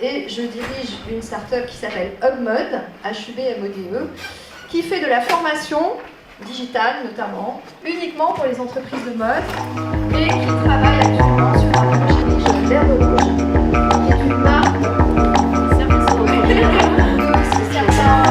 Et je dirige une start-up qui s'appelle HubMode, HUBMODE, qui fait de la formation digitale notamment, uniquement pour les entreprises de mode, et qui travaille actuellement sur un projet de l'herbe rouge, qui est une marque de services de certains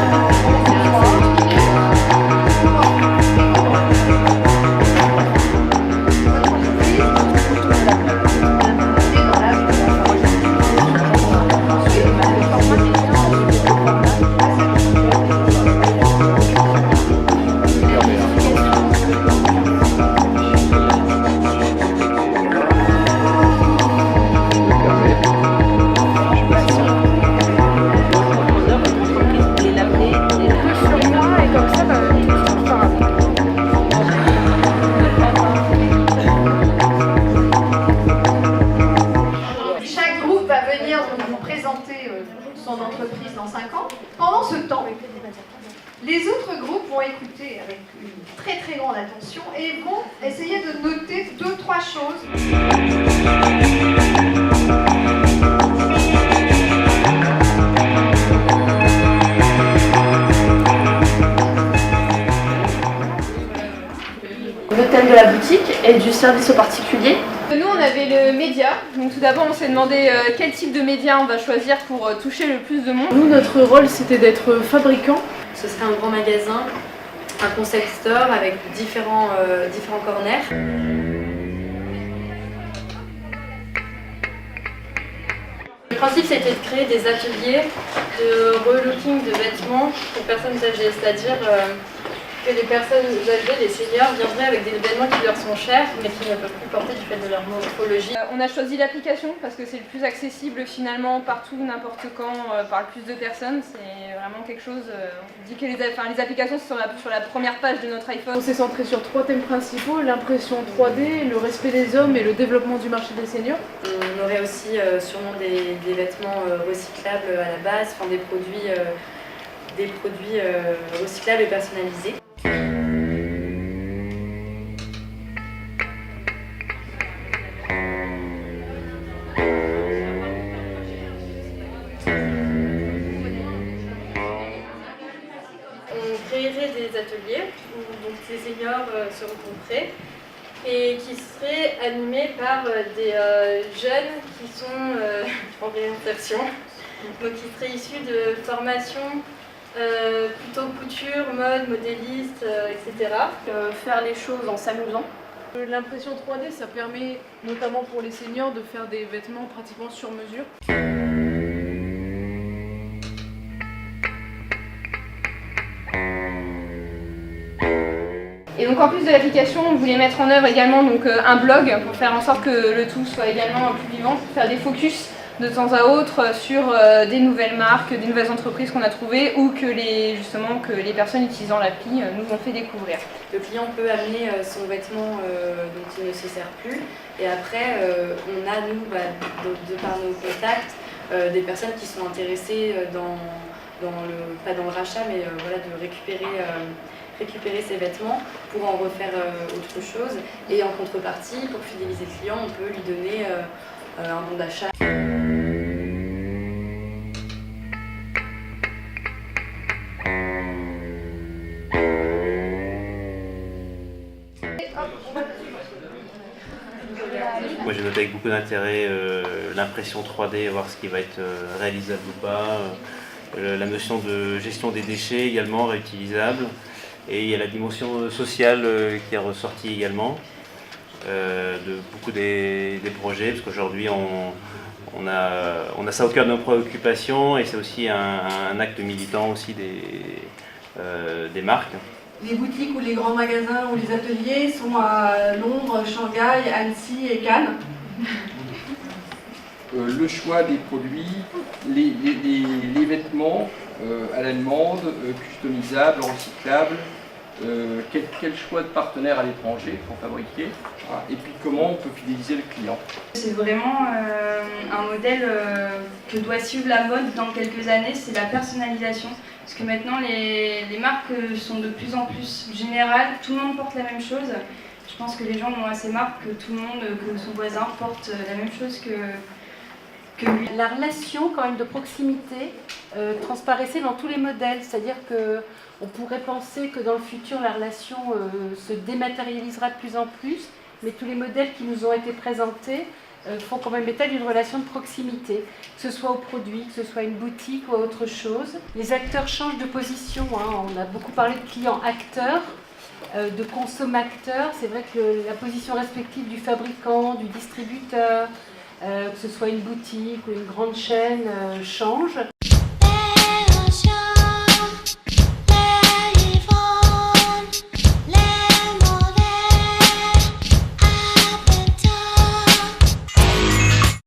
son entreprise dans 5 ans. Pendant ce temps, les autres groupes vont écouter avec une très très grande attention et vont essayer de noter 2-3 choses. Le thème de la boutique est du service aux particuliers. Nous, on avait le média. Donc tout d'abord, on s'est demandé quel type de média on va choisir pour toucher le plus de monde. Nous, notre rôle, c'était d'être fabricant. Ce serait un grand magasin, un concept store avec différents corners. Le principe, c'était de créer des ateliers de relooking de vêtements pour personnes âgées, c'est-à-dire que les personnes âgées, les seniors, viendraient avec des vêtements qui leur sont chers, mais qui ne peuvent plus porter du fait de leur morphologie. On a choisi l'application parce que c'est le plus accessible finalement partout, n'importe quand, par le plus de personnes. C'est vraiment quelque chose. On dit que les applications sont sur la première page de notre iPhone. On s'est centré sur 3 thèmes principaux, l'impression 3D, le respect des hommes et le développement du marché des seniors. On aurait aussi sûrement des vêtements recyclables à la base, enfin des produits recyclables et personnalisés. On créerait des ateliers où donc, les seniors se rencontreraient et qui seraient animés par des jeunes qui sont en réinsertion, donc qui seraient issus de formations plutôt couture, mode, modéliste, etc. Faire les choses en s'amusant. L'impression 3D, ça permet notamment pour les seniors de faire des vêtements pratiquement sur mesure. Et donc en plus de l'application, on voulait mettre en œuvre également donc, un blog pour faire en sorte que le tout soit également plus vivant, pour faire des focus de temps à autre sur des nouvelles marques, des nouvelles entreprises qu'on a trouvées ou que les personnes utilisant l'appli nous ont fait découvrir. Le client peut amener son vêtement dont il ne se sert plus et après on a nous, de par nos contacts, des personnes qui sont intéressées pas dans le rachat mais voilà, de récupérer ses vêtements pour en refaire autre chose et en contrepartie, pour fidéliser le client, on peut lui donner un bon d'achat. Moi j'ai noté avec beaucoup d'intérêt l'impression 3D, voir ce qui va être réalisable ou pas, la notion de gestion des déchets également réutilisable, et il y a la dimension sociale qui est ressortie également de beaucoup des projets, parce qu'aujourd'hui on a ça au cœur de nos préoccupations et c'est aussi un acte militant aussi des marques. Les boutiques ou les grands magasins ou les ateliers sont à Londres, Shanghai, Annecy et Cannes. Le choix des produits, les vêtements à la demande, customisables, recyclables, quel choix de partenaires à l'étranger pour fabriquer, et puis comment on peut fidéliser le client. C'est vraiment un modèle que doit suivre la mode dans quelques années, c'est la personnalisation. Parce que maintenant, les marques sont de plus en plus générales, tout le monde porte la même chose. Je pense que les gens ont assez marre que tout le monde, que son voisin porte la même chose que lui. La relation quand même de proximité transparaissait dans tous les modèles, c'est-à-dire qu'on pourrait penser que dans le futur la relation se dématérialisera de plus en plus, mais tous les modèles qui nous ont été présentés font quand même état d'une relation de proximité, que ce soit au produit, que ce soit une boutique ou à autre chose. Les acteurs changent de position, hein. On a beaucoup parlé de clients-acteurs, de consommateurs. C'est vrai que la position respective du fabricant, du distributeur, que ce soit une boutique ou une grande chaîne, change.